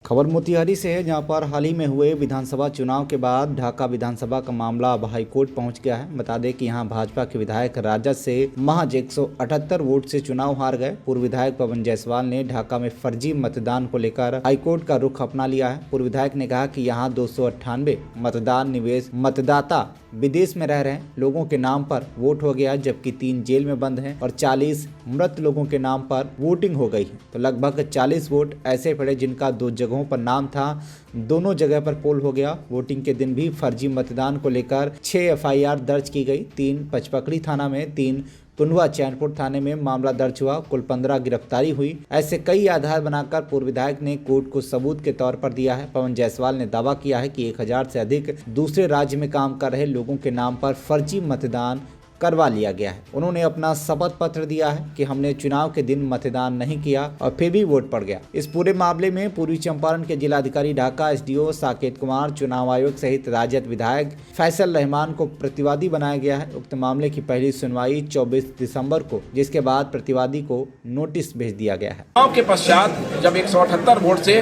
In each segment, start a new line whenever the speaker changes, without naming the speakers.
खबर मोतिहारी से है, जहां पर हाल ही में हुए विधानसभा चुनाव के बाद ढाका विधानसभा का मामला अब हाईकोर्ट पहुंच गया है। बता दें कि यहां भाजपा के विधायक राजद से महज 178 वोट से चुनाव हार गए। पूर्व विधायक पवन जायसवाल ने ढाका में फर्जी मतदान को लेकर हाईकोर्ट का रुख अपना लिया है। पूर्व विधायक ने कहा कि यहां 298 मतदान निवेश मतदाता विदेश में रह रहे लोगों के नाम पर वोट हो गया, जबकि 3 जेल में बंद हैं और 40 मृत लोगों के नाम पर वोटिंग हो गई है। तो लगभग 40 वोट ऐसे पड़े जिनका 2 जगहों पर नाम था, दोनों जगह पर पोल हो गया। वोटिंग के दिन भी फर्जी मतदान को लेकर 6 FIR दर्ज की गई। 3 पचपकड़ी थाना में, 3 पुंडवा चैनपुर थाने में मामला दर्ज हुआ। कुल 15 गिरफ्तारी हुई। ऐसे कई आधार बनाकर पूर्व विधायक ने कोर्ट को सबूत के तौर पर दिया है। पवन जायसवाल ने दावा किया है कि 1000 से अधिक दूसरे राज्य में काम कर रहे लोगों के नाम पर फर्जी मतदान करवा लिया गया है। उन्होंने अपना शपथ पत्र दिया है कि हमने चुनाव के दिन मतदान नहीं किया और फिर भी वोट पड़ गया। इस पूरे मामले में पूर्वी चंपारण के जिलाधिकारी ढाका, SDO साकेत कुमार, चुनाव आयोग सहित राजद विधायक फैसल रहमान को प्रतिवादी बनाया गया है। उक्त मामले की पहली सुनवाई 24 दिसंबर को, जिसके बाद प्रतिवादी को नोटिस भेज दिया गया है।
चुनाव के पश्चात जब 178 वोट से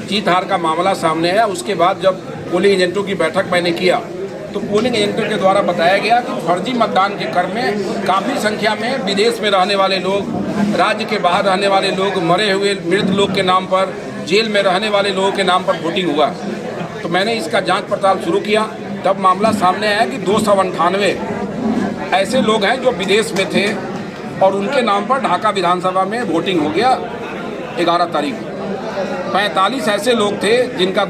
जीत हार का मामला सामने आया, उसके बाद जब पोलिंग एजेंटों की बैठक मैंने किया तो पोलिंग एजेंटों के द्वारा बताया गया कि फर्जी मतदान के क्रम में काफ़ी संख्या में विदेश में रहने वाले लोग, राज्य के बाहर रहने वाले लोग, मरे हुए मृत लोग के नाम पर, जेल में रहने वाले लोगों के नाम पर वोटिंग हुआ। तो मैंने इसका जांच पड़ताल शुरू किया। तब मामला सामने आया कि 298 ऐसे लोग हैं जो विदेश में थे और उनके नाम पर ढाका विधानसभा में वोटिंग हो गया 11 तारीख को। 45 ऐसे लोग थे जिनका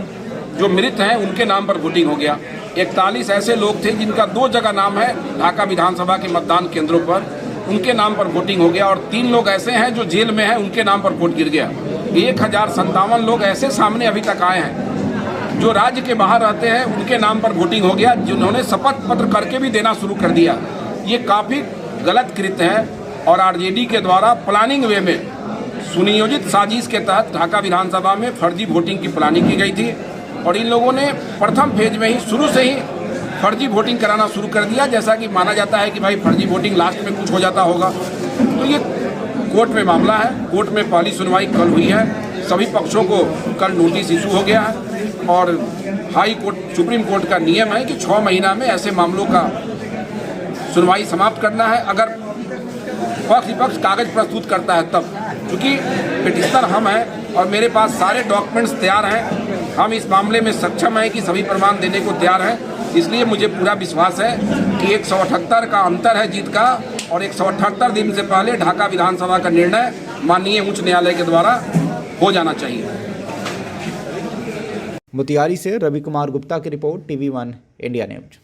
जो मृत हैं उनके नाम पर वोटिंग हो गया। 41 ऐसे लोग थे जिनका 2 जगह नाम है ढाका विधानसभा के मतदान केंद्रों पर, उनके नाम पर वोटिंग हो गया। और 3 लोग ऐसे हैं जो जेल में हैं, उनके नाम पर वोट गिर गया। 1057 लोग ऐसे सामने अभी तक आए हैं जो राज्य के बाहर रहते हैं, उनके नाम पर वोटिंग हो गया, जिन्होंने शपथ पत्र करके भी देना शुरू कर दिया। ये काफ़ी गलत कृत्य है और RJD के द्वारा प्लानिंग वे में सुनियोजित साजिश के तहत ढाका विधानसभा में फर्जी वोटिंग की प्लानिंग की गई थी। और इन लोगों ने प्रथम फेज में ही शुरू से ही फर्जी वोटिंग कराना शुरू कर दिया, जैसा कि माना जाता है कि भाई फर्जी वोटिंग लास्ट में कुछ हो जाता होगा। तो ये कोर्ट में मामला है। कोर्ट में पहली सुनवाई कल हुई है। सभी पक्षों को कल नोटिस इशू हो गया है और हाई कोर्ट, सुप्रीम कोर्ट का नियम है कि 6 महीना में ऐसे मामलों का सुनवाई समाप्त करना है। अगर पक्ष विपक्ष कागज प्रस्तुत करता है तब, क्योंकि पिटिशनर हम हैं और मेरे पास सारे डॉक्यूमेंट्स तैयार हैं, हम इस मामले में सक्षम हैं कि सभी प्रमाण देने को तैयार हैं। इसलिए मुझे पूरा विश्वास है कि 178 का अंतर है जीत का और 178 दिन से पहले ढाका विधानसभा का निर्णय माननीय उच्च न्यायालय के द्वारा हो जाना चाहिए।
मोतिहारी से रवि कुमार गुप्ता की रिपोर्ट, TV1 इंडिया न्यूज।